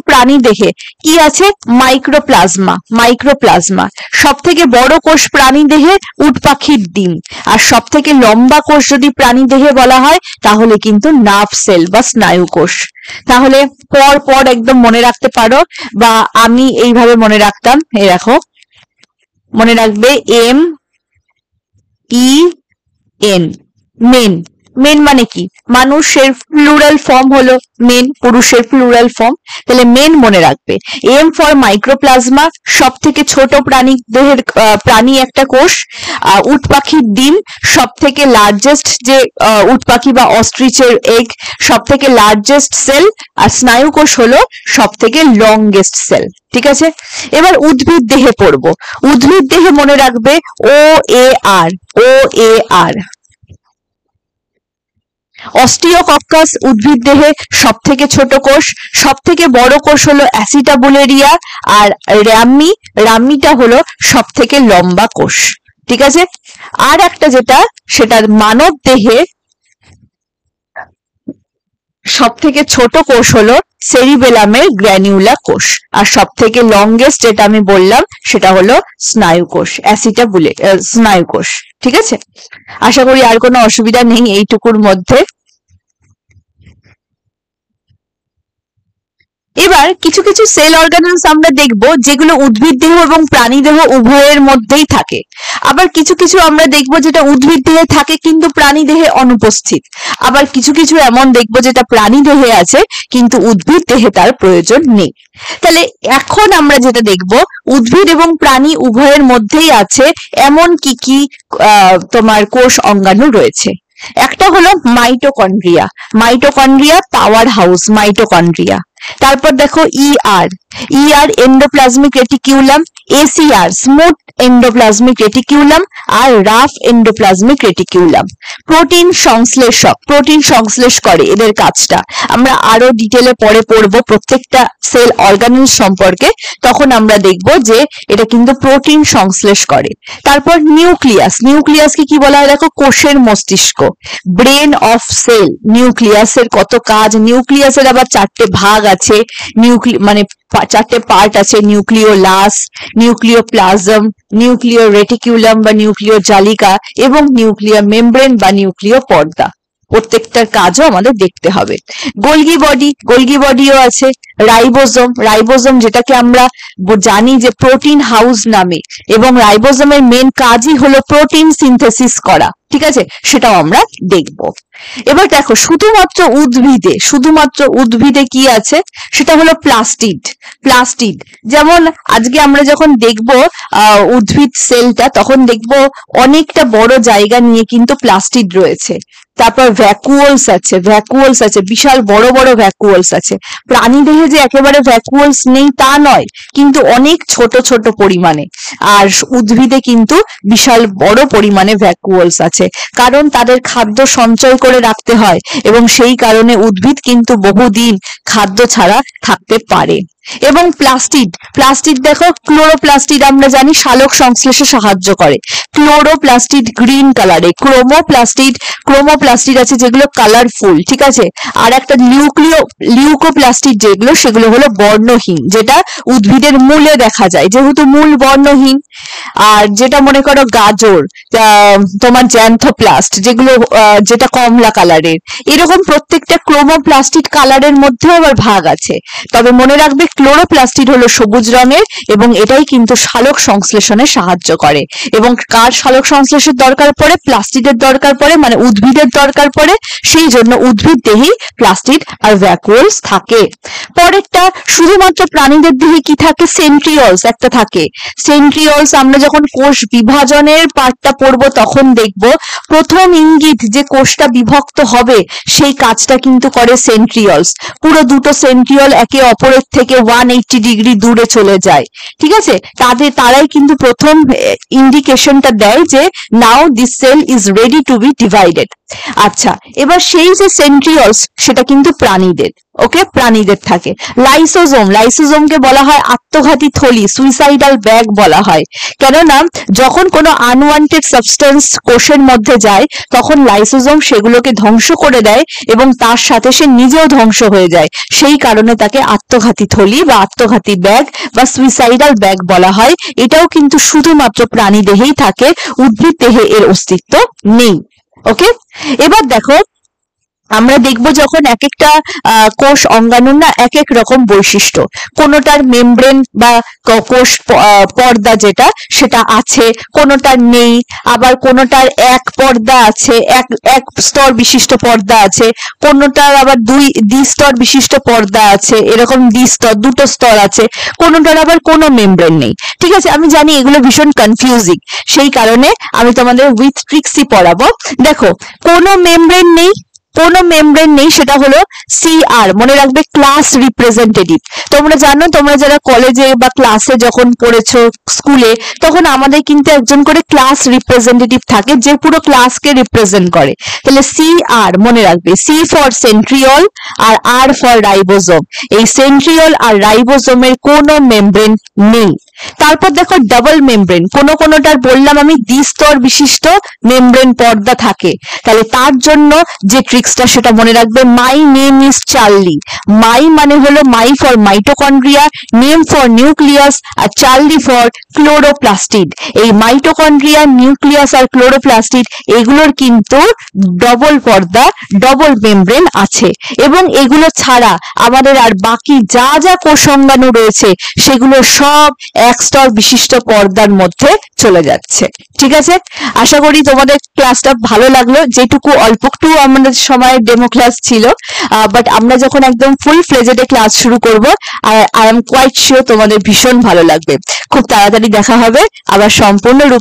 প্রাণী দেহে কি আছে? মাইক্রোপ্লাজমা। মাইক্রোপ্লাজমা। সব থেকে বড় কোষ প্রাণী দেহে উট পাখির ডিম। আর সব থেকে লম্বা কোষ যদি প্রাণী দেহে বলা হয় তাহলে কিন্তু নার্ভ সেল বা স্নায়ু কোষ। তাহলে পর পর একদম মনে রাখতে পারো, বা আমি এইভাবে মনে রাখতাম। এই দেখো, মনে রাখবে MEN, মেন। মেন মানে কি? মানুষের প্লুরাল ফর্ম হলো মেন, পুরুষের প্লুরাল ফর্ম। তাহলে মেন মনে রাখবে। এম ফর মাইক্রোপ্লাজমা, সব থেকে ছোট প্রাণী দেহের প্রাণী একটা কোষ। উট পাখির ডিম, সব থেকে লার্জেস্ট যে উট পাখি বা অস্ট্রিচের এগ, সব থেকে লার্জেস্ট সেল। আর স্নায়ু কোষ হলো সব থেকে লংগেস্ট সেল। ঠিক আছে, এবার উদ্ভিদ দেহে পড়বো। উদ্ভিদ দেহে মনে রাখবে OAR, OAR। অস্টিওকক্কাস উদ্ভিদ দেহে সব থেকে ছোট কোষ। সব থেকে বড় কোষ হলো অ্যাসিটাবুলেরিয়া। আর রামিটা হলো সব থেকে লম্বা কোষ। ঠিক আছে, আর একটা যেটা, সেটা মানব দেহে সব থেকে ছোট কোষ হলো সেরিবেলামের গ্র্যানিউলা কোষ। আর সব থেকে লংগেস্ট যেটা আমি বললাম সেটা হলো স্নায়ু কোষ, স্নায়ু কোষ। ঠিক আছে, আশা করি আর কোনো অসুবিধা নেই এইটুকুর মধ্যে। এবার কিছু কিছু সেল অর্গানেলস আমরা দেখব যেগুলো উদ্ভিদ দেহ এবং প্রাণী দেহ উভয়ের মধ্যেই থাকে। আবার কিছু কিছু আমরা দেখব যেটা উদ্ভিদ দেহে থাকে কিন্তু প্রাণী দেহে অনুপস্থিত। আবার কিছু কিছু এমন দেখব যেটা প্রাণী দেহে আছে কিন্তু উদ্ভিদ দেহে তার প্রয়োজন নেই। তাহলে এখন আমরা যেটা দেখব, উদ্ভিদ এবং প্রাণী উভয়ের মধ্যেই আছে এমন কি কি তোমার কোষ অঙ্গাণু রয়েছে। একটা হলো mitochondria. Mitochondria power house, mitochondria. তারপর দেখো ER, endoplasmic reticulum. ACR, smooth endoplasmic reticulum. আর রাফ এন্ডোপ্লাজমিক রেটিকিউলাম। প্রোটিন সংশ্লেষক, প্রোটিন সংশ্লেষ করে, এদের কাজটা আমরা আরো ডিটেলে পরে পড়বো প্রত্যেকটা সেল অর্গানেল সম্পর্কে। তখন আমরা দেখব যে এটা কিন্তু প্রোটিন সংশ্লেষ করে। তারপর নিউক্লিয়াস। নিউক্লিয়াসকে কি বলা হয় দেখো? কোষের মস্তিষ্ক, ব্রেন অফ সেল। নিউক্লিয়াসের কত কাজ! নিউক্লিয়াসের আবার 4টে ভাগ আছে, মানে 4টে পার্ট আছে। নিউক্লিওলাস, নিউক্লিওপ্লাজম, নিউক্লিয় রেটিকিউলাম বা নিউক্লিয় জালিকা এবং নিউক্লিয়ার মেমব্রেন বা নিউক্লিয় পর্দা। প্রত্যেকটার কাজও আমাদের দেখতে হবে। গোলগি বডি, গোলগি বডিও আছে। রাইবোজোম, রাইবোজোম যেটাকে আমরা জানি যে প্রোটিন হাউস নামে, এবং রাইবোজোমের মেন কাজই হলো প্রোটিন সিনথেসিস করা। ঠিক আছে, সেটাও আমরা দেখব। এবার দেখো, শুধুমাত্র উদ্ভিদে কি আছে সেটা হলো প্লাস্টিড। প্লাস্টিড যেমন আজকে আমরা যখন দেখব উদ্ভিদ সেলটা, তখন দেখব অনেকটা বড় জায়গা নিয়ে কিন্তু প্লাস্টিড রয়েছে। তারপর ভ্যাকুওলস আছে, বিশাল বড় বড় ভ্যাকুওলস আছে। প্রাণী দেহে যে একেবারে ভ্যাকুওলস নেই তা নয়, কিন্তু অনেক ছোট ছোট পরিমাণে। আর উদ্ভিদে কিন্তু বিশাল বড় পরিমাণে ভ্যাকুওলস আছে, কারণ তাদের খাদ্য সঞ্চয় করে রাখতে হয় এবং সেই কারণে উদ্ভিদ কিন্তু বহুদিন খাদ্য ছাড়া থাকতে পারে। এবং প্লাস্টিড দেখো, ক্লোরোপ্লাস্টিড আমরা জানি সালোক সংশ্লেষে সাহায্য করে। ক্লোরোপ্লাস্টিড গ্রিন কালারে। ক্রোমোপ্লাস্টিড আছে যেগুলো কালারফুল। ঠিক আছে, আর একটা লিউকোপ্লাস্টিড যেগুলো, সেগুলো হলো বর্ণহীন, যেটা উদ্ভিদের মূলে দেখা যায়, যেহেতু মূল বর্ণহীন। আর যেটা মনে করো গাজর, তোমার জ্যান্থোপ্লাস্ট যেটা কমলা কালারের। এরকম প্রত্যেকটা ক্রোমোপ্লাস্টিড কালারের মধ্যেও আবার ভাগ আছে। তবে মনে রাখবে ক্লোরোপ্লাস্টিড হলো সবুজ রঙের এবং এটাই কিন্তু সালোক সংশ্লেষণে সাহায্য করে। এবং কার সালোক সংশ্লেষের দরকার পড়ে? প্লাস্টিডের দরকার পড়ে, মানে উদ্ভিদের দরকার পড়ে। সেই জন্য উদ্ভিদ দেহেই প্লাস্টিড আর ভ্যাকুওলস থাকে। পরেরটা, শুধুমাত্র প্রাণীদের দেহে কি থাকে? সেন্ট্রিওলস একটা থাকে। সেন্ট্রিওলস আমরা যখন কোষ বিভাজনের পার্টটা পড়বো তখন দেখব প্রথম ইঙ্গিত যে কোষটা বিভক্ত হবে সেই কাজটা কিন্তু করে সেন্ট্রিওলস। পুরো দুটো সেন্ট্রিওল একে অপরের থেকে 180 ডিগ্রি দূরে চলে যায়। ঠিক আছে, তারাই কিন্তু প্রথম ইন্ডিকেশনটা দেয় যে now this cell is ready to be divided. আচ্ছা, এবার সেই যে সেন্ট্রিওলস সেটা কিন্তু প্রাণীদের। ওকে, প্রাণীদের থাকে। লাইসোজোমকে বলা হয় আত্মঘাতী থলি, সুইসাইডাল ব্যাগ বলা হয়, কেননা যখন কোনো আনওয়ান্টেড সাবস্টেন্স কোষের মধ্যে যায় তখন লাইসোজোম সেগুলোকে ধ্বংস করে দেয় এবং তার সাথে সে নিজেও ধ্বংস হয়ে যায়, সেই কারণে তাকে আত্মঘাতী থলি বা আত্মঘাতী ব্যাগ বা সুইসাইডাল ব্যাগ বলা হয়। এটাও কিন্তু শুধুমাত্র প্রাণী দেহেই থাকে, উদ্ভিদ দেহে এর অস্তিত্ব নেই। ওকে, এবার দেখো আমরা দেখব যখন এক একটা কোষ অঙ্গাণুর না এক এক রকম বৈশিষ্ট্য, কোনোটার মেমব্রেন বা কোষ পর্দা যেটা সেটা আছে, কোনোটার নেই, আবার কোনোটার এক পর্দা আছে, এক স্তর বিশিষ্ট পর্দা আছে, কোনোটার আবার দ্বিস্তর বিশিষ্ট পর্দা আছে, এরকম দুটো স্তর আছে, কোনোটার আবার কোনো মেমব্রেন নেই। ঠিক আছে, আমি জানি এগুলো ভীষণ কনফিউজিং, সেই কারণে আমি তোমাদের উইথ ট্রিক্সই পড়াবো। দেখো, কোনো মেমব্রেন নেই সেটা হলো CR, মনে রাখবে, ক্লাস রিপ্রেজেন্টেটিভ। তোমরা জানো, তোমরা যারা কলেজে বা ক্লাসে যখন পড়েছো, স্কুলে, তখন আমাদের কিন্তু একজন করে ক্লাস রিপ্রেজেন্টেটিভ থাকে যে পুরো ক্লাসকে রিপ্রেজেন্ট করে। তাহলে CR মনে রাখবে, C ফর সেন্ট্রিওল আর R ফর রাইবোজোম। এই সেন্ট্রিওল আর রাইবোজোমের কোনো মেমব্রেন নেই। তারপর দেখো ডাবল মেমব্রেন, কোনোটার বললাম আমি দ্বিস্তর বিশিষ্ট মেমব্রেন পর্দা থাকে। তাহলে তার জন্য যে ট্রিক্সটা সেটা মনে রাখবে, my name is Charlie. My মানে হলো my for mitochondria, name for nucleus, আর চার্লি ফর ক্লোরোপ্লাস্টিড। এই মাইটোকন্ড্রিয়া, নিউক্লিয়াস আর ক্লোরোপ্লাস্টিড এগুলোর কিন্তু ডবল পর্দা, ডবল মেমব্রেন আছে, এবং এগুলো ছাড়া আমাদের আর বাকি যা যা কোষ অঙ্গাণু রয়েছে সেগুলো সব এক স্তর বিশিষ্ট পর্দার মধ্যে চলে যাচ্ছে। ঠিক আছে, আশা করি তোমাদের ক্লাসটা ভালো লাগলো। যেটুকু অল্পটু আমাদের সময় ডেমো ক্লাস ছিল, বাট আমরা যখন একদম ফুল ফ্লেজেডে ক্লাস শুরু করব, আই এম কোয়াইট শিওর তোমাদের ভীষণ ভালো লাগবে। খুব তাড়াতাড়ি দেখা হবে আবার সম্পূর্ণ রূপে।